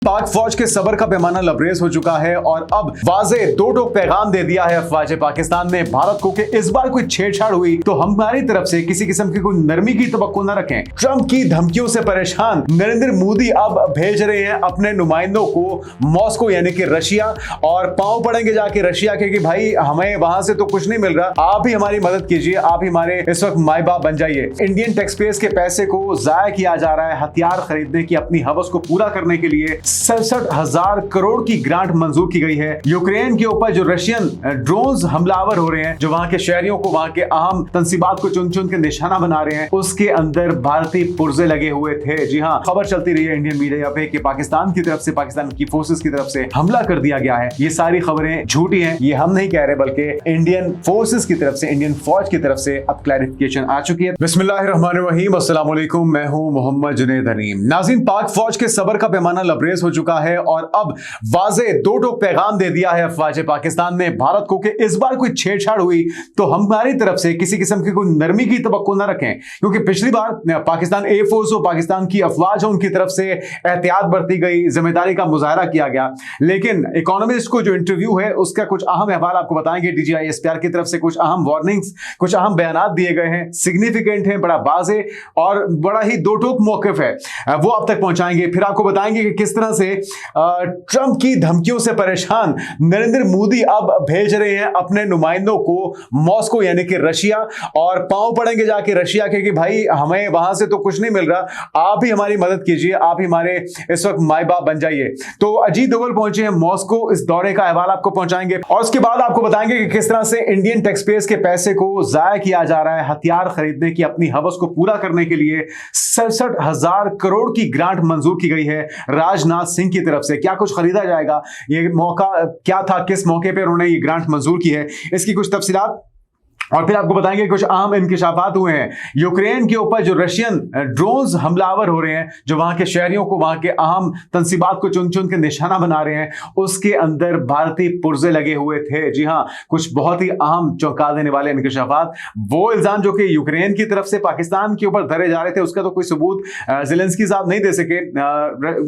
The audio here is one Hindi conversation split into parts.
पाक फौज के सबर का पैमाना लबरेज हो चुका है और अब वाज़े दो टोक पैगाम दे दिया है अफवाज पाकिस्तान ने भारत को कि इस बार कोई छेड़छाड़ हुई तो हमारी तरफ से किसी किस्म की कोई नरमी की तवक्को न रखें। ट्रंप की धमकियों से परेशान नरेंद्र मोदी अब भेज रहे हैं अपने नुमाइंदों को मॉस्को यानी कि रशिया, और पांव पड़ेंगे जाके रशिया के कि भाई हमें वहां से तो कुछ नहीं मिल रहा, आप ही हमारी मदद कीजिए, आप ही हमारे इस वक्त माई बाप बन जाइए। इंडियन टैक्स पेयर्स के पैसे को जाया किया जा रहा है हथियार खरीदने की अपनी हवस को पूरा करने के लिए 67,000 करोड़ की ग्रांट मंजूर की गई है। यूक्रेन के ऊपर जो रशियन ड्रोन्स हमलावर हो रहे हैं, जो वहां के शहरियों को, वहां के अहम तंसीबात को चुन चुन के निशाना बना रहे हैं, उसके अंदर भारतीय पुर्जे लगे हुए थे। जी हाँ, खबर चलती रही है इंडियन मीडिया पे कि पाकिस्तान की तरफ से, पाकिस्तान की फोर्सेस की तरफ से हमला कर दिया गया है। ये सारी खबरें झूठी हैं, ये हम नहीं कह रहे, बल्कि इंडियन फोर्सेस की तरफ से, इंडियन फौज की तरफ से अब क्लैरिफिकेशन आ चुकी है। बिस्मिल्लाहिर्रहमानिर्रहीम, अस्सलाम वालेकुम, मैं हूं मोहम्मद जुनैद हनीम। नाज़रीन, पाक फौज के सबर का पैमाना लबरेज हो चुका है और अब वाज़े दो टोक पैगाम दे दिया है अफवाज पाकिस्तान ने भारत को कि इस बार कोई छेड़छाड़ हुई तो हमारी तरफ से किसी किस्म की कोई नरमी की तवक्को न रखें, क्योंकि पिछली बार पाकिस्तान एयरफोर्स और पाकिस्तान की अफवाज उनकी तरफ से एहतियात बरती गई, जिम्मेदारी का मुजाहरा किया गया। लेकिन इकोनॉमिस्ट को जो इंटरव्यू है उसका कुछ अहम अहवाल आपको बताएंगे। DGISPR की तरफ से कुछ अहम वार्निंग्स, कुछ अहम बयानात दिए गए हैं, सिग्निफिकेंट है, बड़ा वाज़े और बड़ा ही दो टोक मौक़िफ है, वो आप तक पहुंचाएंगे। फिर आपको बताएंगे कि किस तरह से ट्रंप की धमकियों से परेशान नरेंद्र मोदी अब भेज रहे हैं अपने नुमाइंदों को मॉस्को यानी कि रशिया, और पांव पड़ेंगे जाके रशिया के कि भाई हमें वहां से तो कुछ नहीं मिल रहा, आप ही हमारी मदद कीजिए, आप ही हमारे इस वक्त माई बाप बन जाइए। तो अजीत दोवल पहुंचे हैं मॉस्को, इस दौरे का अहवाल आपको पहुंचाएंगे और उसके बाद आपको बताएंगे कि किस तरह से इंडियन टैक्स पेयर्स के पैसे को जाया किया जा रहा है हथियार खरीदने की अपनी हवस को पूरा करने के लिए 67,000 करोड़ की ग्रांट मंजूर की गई है राजनाथ सिंह की तरफ से। क्या कुछ खरीदा जाएगा, ये मौका क्या था, किस मौके पर उन्होंने ये ग्रांट मंजूर की है, इसकी कुछ तफसीलात, और फिर आपको बताएंगे कुछ अहम इंकशाफात हुए हैं। यूक्रेन के ऊपर जो रशियन ड्रोन्स हमलावर हो रहे हैं, जो वहां के शहरियों को, वहां के अहम तंसीबात को चुन चुन के निशाना बना रहे हैं, उसके अंदर भारतीय पुर्जे लगे हुए थे। जी हाँ, कुछ बहुत ही अहम चौंका देने वाले इंकशाफात। वो इल्जाम जो कि यूक्रेन की तरफ से पाकिस्तान के ऊपर धरे जा रहे थे, उसका तो कोई सबूत ज़ेलेंस्की साहब नहीं दे सके,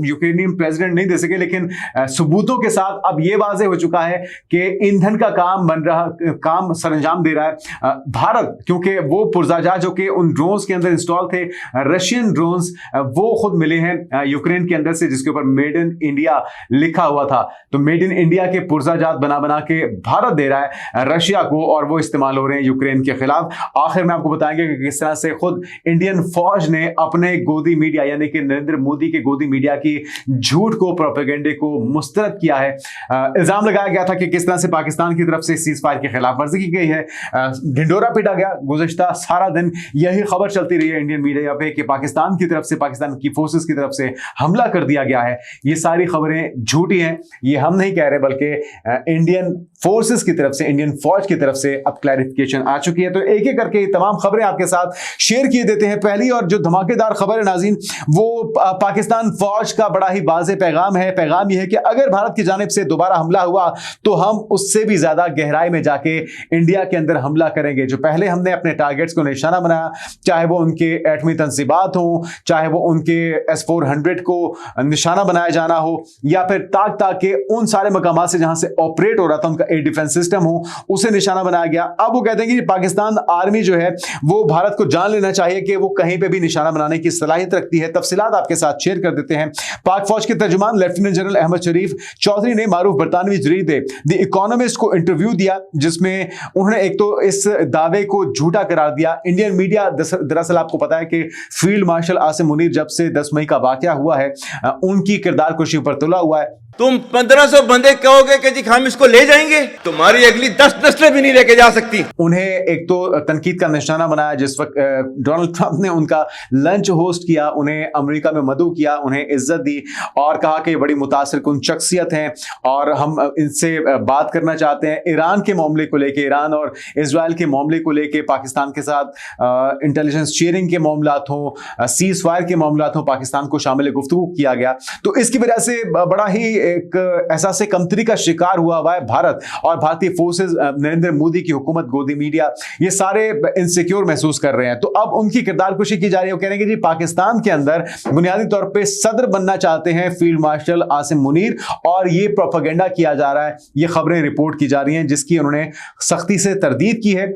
यूक्रेनियन प्रेसिडेंट नहीं दे सके, लेकिन सबूतों के साथ अब यह वाज़ेह हो चुका है कि ईंधन का काम बन रहा, काम सरंजाम दे रहा है भारत, क्योंकि वो पुर्जाजा जो कि उन ड्रोन्स के अंदर इंस्टॉल थे, रशियन ड्रोन्स, वो खुद मिले हैं यूक्रेन के अंदर से, जिसके ऊपर मेड इन इंडिया लिखा हुआ था। तो मेड इन इंडिया के पुर्जाजात बना बना के भारत दे रहा है रशिया को, और वो इस्तेमाल हो रहे हैं यूक्रेन के खिलाफ। आखिर में आपको बताएंगे कि किस तरह से खुद इंडियन फौज ने अपने गोदी मीडिया यानी कि नरेंद्र मोदी के गोदी मीडिया की झूठ को, प्रोपेगेंडे को मुस्तरद किया है। इल्जाम लगाया गया था कि किस तरह से पाकिस्तान की तरफ से सीज फायर की खिलाफ वर्जी की गई है, ढिंडोरा पीटा गया। गुज़िश्ता सारा दिन यही खबर चलती रही है इंडियन मीडिया पे कि पाकिस्तान की तरफ से, पाकिस्तान की फोर्सेस की तरफ से हमला कर दिया गया है। ये सारी खबरें झूठी हैं, ये हम नहीं कह रहे, बल्कि इंडियन फोर्सेस की तरफ से, इंडियन फौज की तरफ से अब क्लैरिफिकेशन आ चुकी है। तो एक एक करके तमाम खबरें आपके साथ शेयर किए देते हैं। पहली और जो धमाकेदार खबर है नाज़रीन, वो पाकिस्तान फौज का बड़ा ही वाज़ेह पैगाम है। पैगाम यह है कि अगर भारत की जानिब से दोबारा हमला हुआ तो हम उससे भी ज्यादा गहराई में जाके इंडिया के अंदर हमला करेंगे। जो पहले हमने अपने टारगेट्स को निशाना बनाया, चाहे वो उनके एटमी तंसीबात हो, चाहे वो उनके S-400 को निशाना बनाया जाना हो, या फिर ताक के उन सारे मकामात से जहां से ऑपरेट हो रहा था उनका एयर डिफेंस सिस्टम हो, उसे निशाना बनाया गया। अब वो कहते हैं कि पाकिस्तान आर्मी जो है वो भारत को जान लेना चाहिए कि वो कहीं पे भी निशाना बनाने की सलाहियत रखती है। तफसीलात आपके साथ शेयर कर देते हैं। पाक फौज के तर्जुमान लेफ्टिनेंट जनरल अहमद शरीफ चौधरी ने मारूफ बरतानवी जरीदे द इकोनॉमिस्ट को इंटरव्यू दिया, जिसमें उन्होंने एक तो इस दावे को झूठा करार दिया। इंडियन मीडिया, दरअसल आपको पता है कि फील्ड मार्शल आसिम मुनीर जब से 10 मई का वाकया हुआ है, उनकी किरदार कुशी पर तुला हुआ है। तुम 1500 बंदे कहोगे कि जी हम इसको ले जाएंगे, तुम्हारी अगली 10 नस्लें भी नहीं लेके जा सकती। उन्हें एक तो तनकीद का निशाना बनाया। जिस वक्त डोनाल्ड ट्रंप ने उनका लंच होस्ट किया, उन्हें अमेरिका में मदऊ किया, उन्हें इज्जत दी और कहा कि बड़ी मुतासिर कुन शख्सियत हैं और हम इनसे बात करना चाहते हैं ईरान के मामले को लेकर, ईरान और इजराइल इसराइल के मामले को लेके, पाकिस्तान के साथ इंटेलिजेंस शेयरिंग के मामलात हों, सीज फायर के मामलात हों, पाकिस्तान को शामिल गुफ्तगू किया गया। तो इसकी वजह से बड़ा ही एक एहसास कमतरी का शिकार हुआ है भारत और भारतीय फोर्सेस, नरेंद्र मोदी की हुकूमत, गोदी मीडिया, ये सारे इनसिक्योर महसूस कर रहे हैं। तो अब उनकी किरदार कुशी की जा रही है। वो कह रहे हैं कि जी पाकिस्तान के अंदर बुनियादी तौर पे सदर बनना चाहते हैं फील्ड मार्शल आसिम मुनीर, और ये प्रोपेगेंडा किया जा रहा है, ये खबरें रिपोर्ट की जा रही हैं, जिसकी उन्होंने सख्ती से तरदीद की है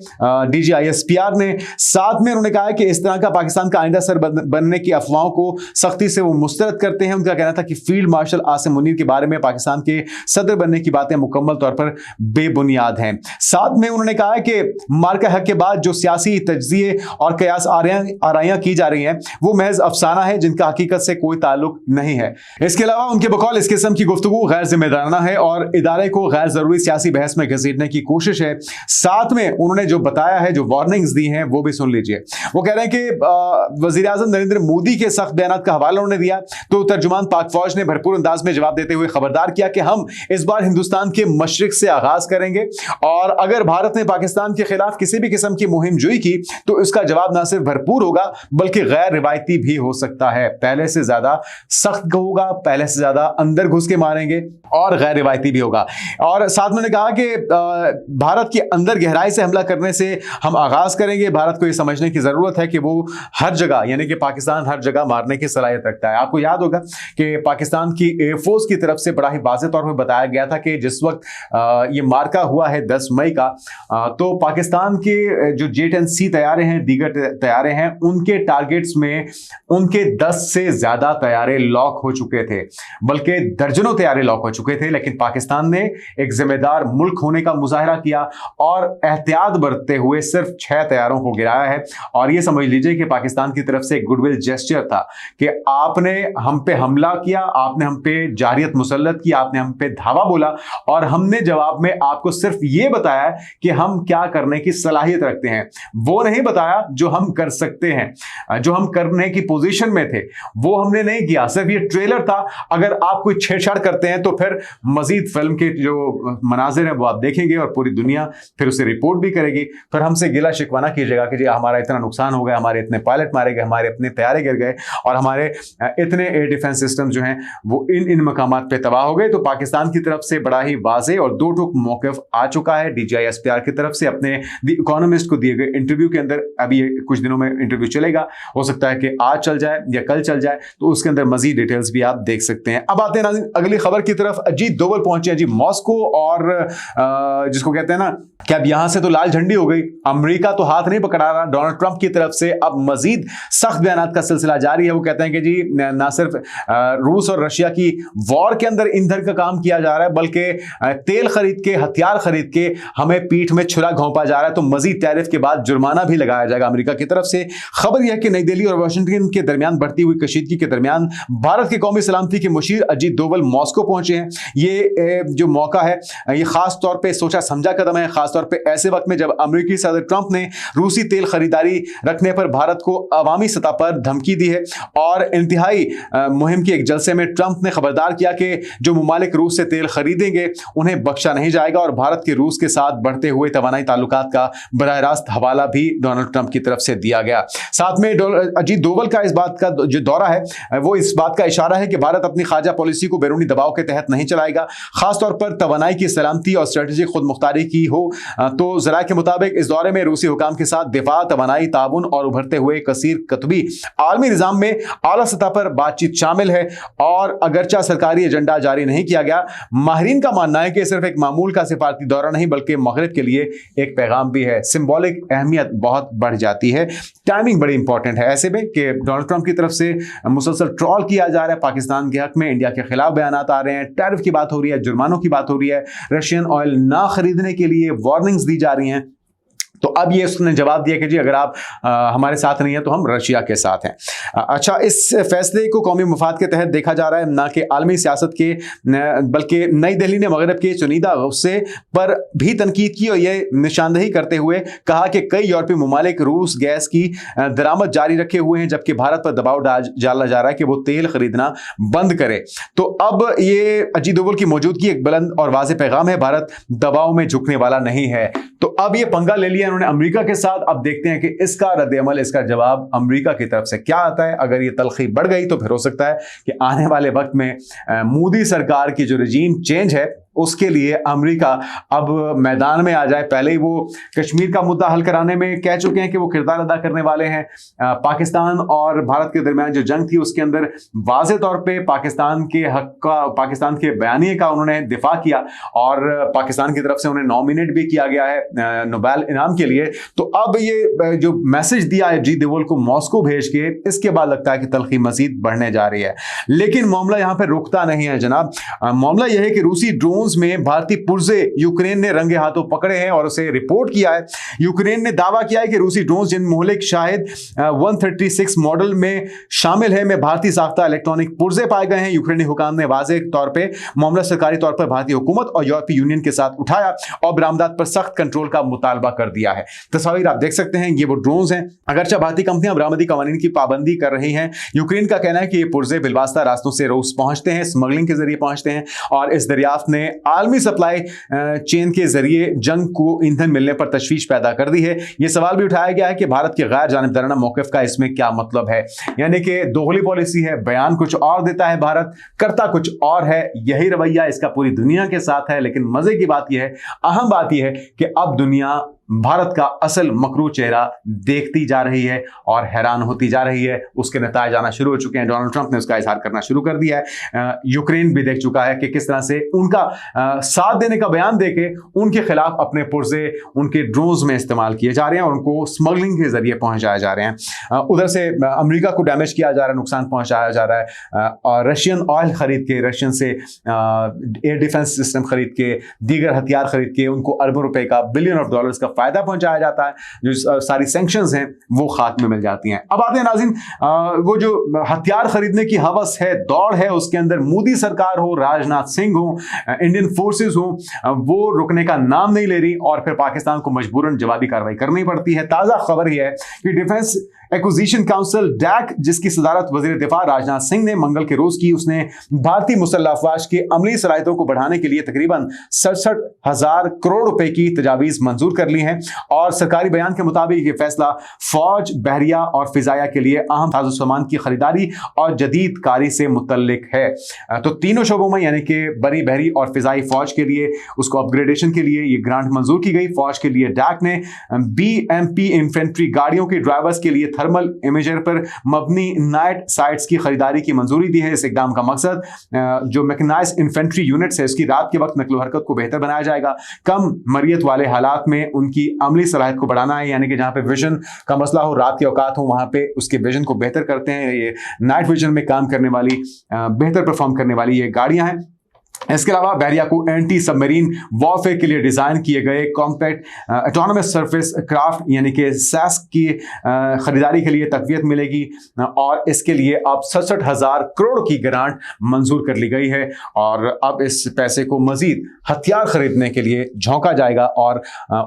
DGISPR ने। साथ में उन्होंने कहा है कि इस तरह का पाकिस्तान का आइंदा सर बनने की अफवाहों को सख्ती से वो मुस्तरद करते हैं। उनका कहना था कि फील्ड मार्शल आसिम मुनीर के बारे में पाकिस्तान के सदर बनने की बातें मुकम्मल तौर पर बेबुनियाद हैं। साथ में उन्होंने कहा है कि मार्का हक के बाद जो सियासी तज्जिए और कयास आराइयां की जा रही हैं वो महज अफसाना है, जिनका हकीकत से कोई ताल्लुक नहीं है। इसके अलावा उनके बकौल इस किस्म की गुफ्तगू गैर जिम्मेदाराना है और इदारे को गैर जरूरी सियासी बहस में घसीटने की कोशिश है। साथ में उन्होंने जो बताया है, जो वार्निंग्स दी हैं, वो भी सुन लीजिए। वो कह रहे हैं कि वजीर आजम नरेंद्र मोदी के सख्त बयान का हवाला उन्होंने दिया, तो तर्जुमान पाक फौज ने भरपूर अंदाज में जवाब देते हुए खबरदार किया कि हम इस बार हिंदुस्तान के मशरिक से आगाज करेंगे, और अगर भारत ने पाकिस्तान के खिलाफ किसी भी किस्म की मुहिम जुई की तो इसका जवाब ना सिर्फ भरपूर होगा बल्कि गैर रिवायती भी हो सकता है। पहले से ज्यादा सख्त होगा, पहले से ज्यादा अंदर घुस के मारेंगे, और गैर रिवायती भी होगा। और साथ में कहा कि भारत के अंदर गहराई से हमला करने से हम आगाज करेंगे। भारत को यह समझने की जरूरत है कि वो हर जगह, यानी कि पाकिस्तान हर जगह मारने की सलाहियत रखता है। आपको याद होगा कि पाकिस्तान की एयरफोर्स की तरफ से बड़ा ही वाज़ेह तौर पर बताया गया था कि जिस वक्त ये मार्का हुआ है 10 मई का, तो पाकिस्तान के जो J-10C तैयारे हैं, दीगर तैयारे हैं, उनके टारगेट्स में उनके 10 से ज्यादा तैयारे लॉक हो चुके थे, बल्कि दर्जनों तैयारे लॉक हो चुके थे। लेकिन पाकिस्तान ने एक जिम्मेदार मुल्क होने का मुजाहरा किया और एहतियात बरतते हुए सिर्फ 6 तैयारों को गिराया है। और यह समझ लीजिए कि पाकिस्तान की तरफ से एक गुडविल जेस्चर था कि आपने हम पे हमला किया, आपने हम पे जारियत मुसल्लत की, आपने हम पे धावा बोला, और हमने जवाब में आपको सिर्फ ये बताया कि हम क्या करने की सलाहियत रखते हैं। वो नहीं बताया जो हम कर सकते हैं, जो हम करने की पोजीशन में थे, वो हमने नहीं किया। सिर्फ ये ट्रेलर था। अगर आप कोई छेड़छाड़ करते हैं तो फिर मजीद फिल्म के जो मनाजिर हैं वो आप देखेंगे और पूरी दुनिया फिर उसे रिपोर्ट भी करेगी। फिर हमसे गिला शिकवाना कीजिएगा कि जी हमारा इतना नुकसान हो गया, हमारे इतने पायलट मारे गए, हमारे इतने तैयारे गिर गए, और हमारे इतने एयर डिफेंस सिस्टम जो हैं वो इन मकामात पे तबाह हो गए। तो पाकिस्तान की तरफ से बड़ा ही वाज़ेह और दो टूक मौक़िफ़ आ चुका है DGISPR की तरफ से अपने द इकोनॉमिस्ट को दिए गए इंटरव्यू के अंदर। अभी कुछ दिनों में इंटरव्यू चलेगा, हो सकता है कि आज चल जाए या कल चल जाए, तो उसके अंदर मजीद डिटेल्स भी आप देख सकते हैं। अब आते हैं नाज़रीन अगली खबर की तरफ। अजीत दोवल पहुंचे हैं जी मॉस्को, और जिसको कहते हैं ना कि अब यहां से तो लाल झंडी हो गई, अमेरिका तो हाथ नहीं पकड़ा रहा। डोनाल्ड ट्रंप की तरफ से अब मजीद सख्त बयान का सिलसिला जारी है। वो कहते हैं कि जी ना सिर्फ रूस और रशिया की वॉर के अंदर ईंधन का काम किया जा रहा है, बल्कि तेल खरीद के, हथियार खरीद के हमें पीठ में छुरा घोंपा जा रहा है। तो मजीद टैरिफ के बाद जुर्माना भी लगाया जाएगा अमेरिका की तरफ से। खबर यह है कि नई दिल्ली और वाशिंगटन के दरमियान बढ़ती हुई कशीदगी के दरमियान भारत के कौमी सलामती के मुशीर अजीत दोवल मॉस्को पहुंचे हैं। ये जो मौका है, ये खास तौर पे सोचा समझा कदम है, खासतौर पे ऐसे वक्त में जब अमेरिकी सदर ट्रंप ने रूसी तेल खरीदारी रखने पर भारत को अवामी सतह पर धमकी दी है। और इंतहाई मुहिम के एक जलसे में ट्रंप ने खबरदार किया कि जो मुमालिक रूस से तेल खरीदेंगे उन्हें बख्शा नहीं जाएगा, और भारत के रूस के साथ बढ़ते हुए तवानाई ताल्लुकात का बराह रास्त हवाला भी डोनाल्ड ट्रंप की तरफ से दिया गया। साथ में अजीत दोवल का इस बात का जो दौरा है वो इस बात का इशारा है कि भारत अपनी खारजा पॉलिसी को बैरूनी दबाव के तहत नहीं चलाएगा, खासतौर पर तवानाई की सलामती और स्ट्रेटेजिक खुद मुख्तारी की हो। तो जरा के मुताबिक इस दौरे में रूसी हुकाम के साथ दिफा, तवानाई, ताउन और उभरते हुए कसीर कतबी आलमी निजाम में आला सतह पर बातचीत शामिल है। और अगरचा सरकारी एजेंडा जारी नहीं किया गया, माहिरीन का मानना है कि सिर्फ एक मामूल का सिफारती दौरा नहीं बल्कि मगरिब के लिए एक पैगाम भी है। सिंबॉलिक अहमियत बहुत बढ़ जाती है, टाइमिंग बड़ी इंपॉर्टेंट है ऐसे में कि डोनाल्ड ट्रंप की तरफ से मुसलसल ट्रॉल किया जा रहा है पाकिस्तान के हक में, इंडिया के खिलाफ बयानात आ रहे हैं, टैरिफ की बात हो रही है, जुर्मानों की बात हो रही है, रशियन ऑयल ना खरीदने के लिए वार्निंग्स दी जा रही हैं। तो अब ये उसने जवाब दिया कि जी अगर आप हमारे साथ नहीं है तो हम रशिया के साथ हैं। अच्छा, इस फैसले को कौमी मफाद के तहत देखा जा रहा है, ना कि आलमी सियासत के, बल्कि नई दिल्ली ने मगरब के चुनिंदा गुस्से पर भी तनकीद की और ये निशानदही करते हुए कहा कि कई यूरोपीय ममालिक रूस गैस की दरामद जारी रखे हुए हैं, जबकि भारत पर दबाव डाला जा रहा है कि वो तेल खरीदना बंद करे। तो अब ये अजीत दोवल की मौजूदगी एक बुलंद और वाज़ेह पैगाम है, भारत दबाव में झुकने वाला नहीं है। तो अब ये पंगा ले लिया किया इन्होंने अमेरिका के साथ। अब देखते हैं कि इसका रद्द-ए-अमल, इसका जवाब अमेरिका की तरफ से क्या आता है। अगर ये तलखी बढ़ गई तो फिर हो सकता है कि आने वाले वक्त में मोदी सरकार की जो रजीम चेंज है उसके लिए अमेरिका अब मैदान में आ जाए। पहले ही वो कश्मीर का मुद्दा हल कराने में कह चुके हैं कि वो किरदार अदा करने वाले हैं। पाकिस्तान और भारत के दरमियान जो जंग थी उसके अंदर वाज़े तौर पे पाकिस्तान के हक का, पाकिस्तान के बयानिए का उन्होंने दिफा किया और पाकिस्तान की तरफ से उन्हें नॉमिनेट भी किया गया है नोबेल इनाम के लिए। तो अब ये जो मैसेज दिया है अजीत डोभाल को मॉस्को भेज के, इसके बाद लगता है कि तलखी मजीद बढ़ने जा रही है। लेकिन मामला यहां पर रुकता नहीं है जनाब। मामला यह है कि रूसी ड्रोन में भारतीय पुर्जे यूक्रेन ने रंगे हाथों पकड़े हैं और उसे रिपोर्ट किया है। यूक्रेन ने दावा किया है कि रूसी ड्रोन जिन मोहलिक शाहिद 136 मॉडल में शामिल है में भारतीय साख्ता इलेक्ट्रॉनिक पुर्जे पाए गए हैं। यूक्रेनी हुकाम ने वाज़े तौर पे मामला सरकारी तौर पर भारतीय हुकूमत और यूरोपीय यूनियन के साथ उठाया और बरामदात पर सख्त कंट्रोल का मुतालबा कर दिया है। तस्वीर आप देख सकते हैं, ये वो ड्रोन हैं। अगरचे भारतीय कंपनियां बरामदी कवानीन की पाबंदी कर रही हैं, यूक्रेन का कहना है कि ये पुर्जे बिलवास्ता रास्तों से रूस पहुंचते हैं, स्मगलिंग के जरिए पहुंचते हैं और इस दरियाफ्त ने आलमी सप्लाई चेन के जरिए जंग को ईंधन मिलने पर तशवीश पैदा कर दी है। यह सवाल भी उठाया गया है कि भारत के गैर जानिबदाराना मौक़िफ़ का इसमें क्या मतलब है। यानी कि दोगली पॉलिसी है, बयान कुछ और देता है भारत, करता कुछ और है। यही रवैया इसका पूरी दुनिया के साथ है। लेकिन मजे की बात यह है, अहम बात यह है कि अब दुनिया भारत का असल मकरू चेहरा देखती जा रही है और हैरान होती जा रही है। उसके नतायज आना शुरू हो चुके हैं। डोनाल्ड ट्रंप ने उसका इजहार करना शुरू कर दिया है। यूक्रेन भी देख चुका है कि किस तरह से उनका साथ देने का बयान देके उनके खिलाफ अपने पुर्जे उनके ड्रोन्स में इस्तेमाल किए जा रहे हैं और उनको स्मगलिंग के जरिए पहुंचाए जा रहे हैं। उधर से अमेरिका को डैमेज किया जा रहा है, नुकसान पहुंचाया जा रहा है और रशियन ऑयल खरीद के, रशियन से एयर डिफेंस सिस्टम खरीद के, दीगर हथियार खरीद के उनको अरबों रुपए का, बिलियन ऑफ डॉलर्स का फायदा पहुंचाया जाता है। जो सारी सैंक्शंस हैं वो खाक में मिल जाती हैं। अब आते हैं नाज़रीन, वो जो हथियार खरीदने की हवस है, दौड़ है, उसके अंदर मोदी सरकार हो, राजनाथ सिंह हो, इंडियन फोर्सेस हो, वो रुकने का नाम नहीं ले रही और फिर पाकिस्तान को मजबूरन जवाबी कार्रवाई करनी पड़ती है। ताजा खबर यह है कि डिफेंस एक्विजिशन काउंसिल डैक, जिसकी सदारत वजीर दिफा राजनाथ सिंह ने मंगल के रोज की, उसने भारतीय मुसल्लह अफवाज के अमली सलाहियतों को बढ़ाने के लिए तकरीबन 67,000 करोड़ रुपए की तजावीज मंजूर कर ली हैं और सरकारी बयान के मुताबिक ये फैसला फौज, बहरिया और फिजाया के लिए अहम साजो-सामान की खरीदारी और जदीद कारी से मुतल्लिक है। तो तीनों शोबों में यानी कि बरी, बहरी और फिजाई फौज के लिए उसको अपग्रेडेशन के लिए ये ग्रांट मंजूर की गई। फौज के लिए डैक ने BMP इन्फेंट्री गाड़ियों के ड्राइवर्स के लिए थर्मल इमेजर पर मबनी नाइट साइट्स की खरीदारी की मंजूरी दी है। इस इकदाम का मकसद जो मैकेनाइज्ड इन्फेंट्री यूनिट्स है उसकी रात के वक्त नकलो हरकत को बेहतर बनाया जाएगा, कम मरियत वाले हालात में उनकी अमली सलाहियत को बढ़ाना है। यानी कि जहां पे विजन का मसला हो, रात के औकात हो, वहां पे उसके विजन को बेहतर करते हैं। ये नाइट विजन में काम करने वाली, बेहतर परफॉर्म करने वाली ये गाड़ियां हैं। इसके अलावा बहरिया को एंटी सबमरीन वॉरफेयर के लिए डिजाइन किए गए कॉम्पैक्ट ऑटोनोमस सरफेस क्राफ्ट यानी कि सैस की खरीदारी के लिए तकवीत मिलेगी और इसके लिए अब 67,000 करोड़ की ग्रांट मंजूर कर ली गई है और अब इस पैसे को मजीद हथियार खरीदने के लिए झोंका जाएगा और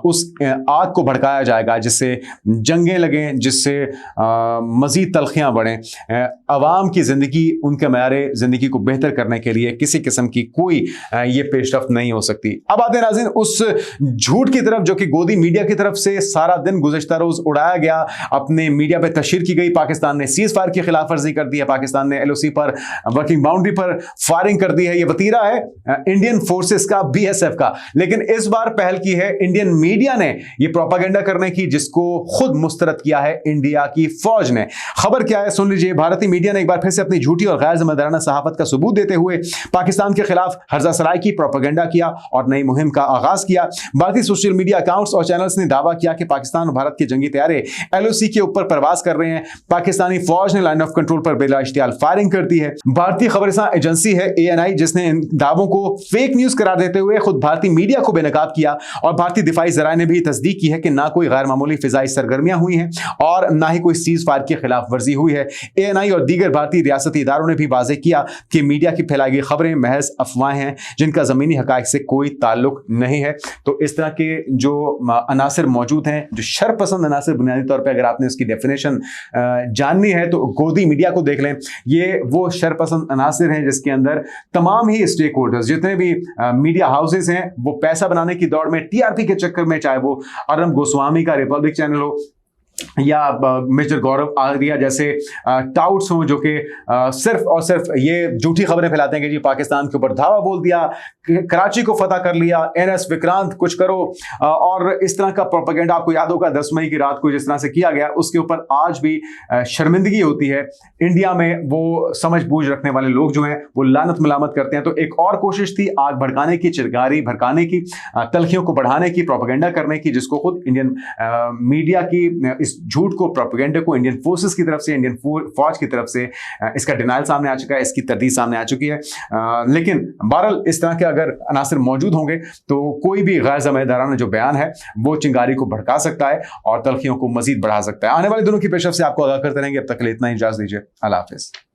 उस आग को भड़काया जाएगा जिससे जंगें लगें, जिससे मजीद तलखियां बढ़ें। अवाम की जिंदगी, उनके मयारे जिंदगी को बेहतर करने के लिए किसी किस्म की कोई ये पेशरफ्त नहीं हो सकती। अब आते हैं नाज़रीन उस झूठ की तरफ जो कि गोदी मीडिया की तरफ से सारा दिन गुज़श्ता रोज उड़ाया गया, अपने मीडिया पे तशहीर की गई। पाकिस्तान ने सीज फायर की खिलाफ वर्जी कर दी है, पाकिस्तान ने LOC पर, वर्किंग बाउंड्री पर फायरिंग कर दी है। ये वतीरा है इंडियन फोर्सेस का, BSF का। लेकिन इस बार पहल की है इंडियन मीडिया ने ये प्रोपागेंडा करने की, जिसको खुद मुस्तरद किया है इंडिया की फौज ने। खबर क्या है सुन लीजिए। भारतीय मीडिया ने एक बार फिर से अपनी झूठी और गैर जिम्मेदाराना सहाफत का सबूत देते हुए पाकिस्तान के खिलाफ हर्जा सराय की प्रोपेगेंडा किया और नई मुहिम का आगाज किया। भारतीय सोशल मीडिया अकाउंट्स और चैनल्स ने दावा किया कि पाकिस्तान और भारत के जंगी तैयारे LOC के ऊपर प्रवास कर रहे हैं। पाकिस्तानी फौज ने लाइन ऑफ कंट्रोल पर बिला इश्तियाल फायरिंग कर दी है। भारतीय खबरसां एजेंसी है ANI, जिसने इन दावों को फेक न्यूज करार देते हुए खुद भारतीय मीडिया को बेनकाब किया और भारतीय दिफाई जराए ने भी तस्दीक की है कि ना कोई गैर मामूली फिजाई सरगर्मियां हुई हैं और ना ही कोई सीज फायर की खिलाफ वर्जी हुई है। ANI और दीगर भारतीय रियासती इदारों ने भी वाज़ेह किया कि मीडिया की फैलाई गई खबरें महज अफवाह अफवाहें हैं जिनका ज़मीनी हक़ाइक़ से कोई ताल्लुक नहीं है। तो इस तरह के जो अनासर मौजूद हैं, जो शरपसंद अनासर, बुनियादी तौर पे अगर आपने उसकी डेफिनेशन जाननी है तो गोदी मीडिया को देख लें। ये वो शरपसंद अनासर हैं जिसके अंदर तमाम ही स्टेक होल्डर्स, जितने भी मीडिया हाउसेस हैं, वो पैसा बनाने की दौड़ में, टीआरपी के चक्कर में, चाहे वो अरम गोस्वामी का रिपब्लिक चैनल हो या मिस्टर गौरव आर्या जैसे टाउट्स हों जो कि सिर्फ और सिर्फ ये झूठी खबरें फैलाते हैं कि जी पाकिस्तान के ऊपर धावा बोल दिया, कराची को फतह कर लिया, एनएस विक्रांत कुछ करो, और इस तरह का प्रोपेगेंडा आपको याद होगा 10 मई की रात को जिस तरह से किया गया, उसके ऊपर आज भी शर्मिंदगी होती है। इंडिया में वो समझ बूझ रखने वाले लोग जो हैं वो लानत मलामत करते हैं। तो एक और कोशिश थी आग भड़काने की, चिरगारी भड़काने की, तलखियों को बढ़ाने की, प्रोपेगेंडा करने की, जिसको खुद इंडियन मीडिया की इस झूठ को, प्रोपेगेंडा को इंडियन फोर्सेस की तरफ से, इंडियन फौज की तरफ से इसका डिनाइल सामने आ चुका है, इसकी तरदीद सामने आ चुकी है। लेकिन बहरहाल इस तरह के अगर अनासर मौजूद होंगे तो कोई भी गैर ज़िम्मेदाराना जो बयान है वो चिंगारी को भड़का सकता है और तलखियों को मजीद बढ़ा सकता है। आने वाले दिनों की पेशरफ से आपको आगाह करते रहेंगे। अब तक के लिए इतना ही, इजाज़त दीजिए। अल्लाह हाफिज़।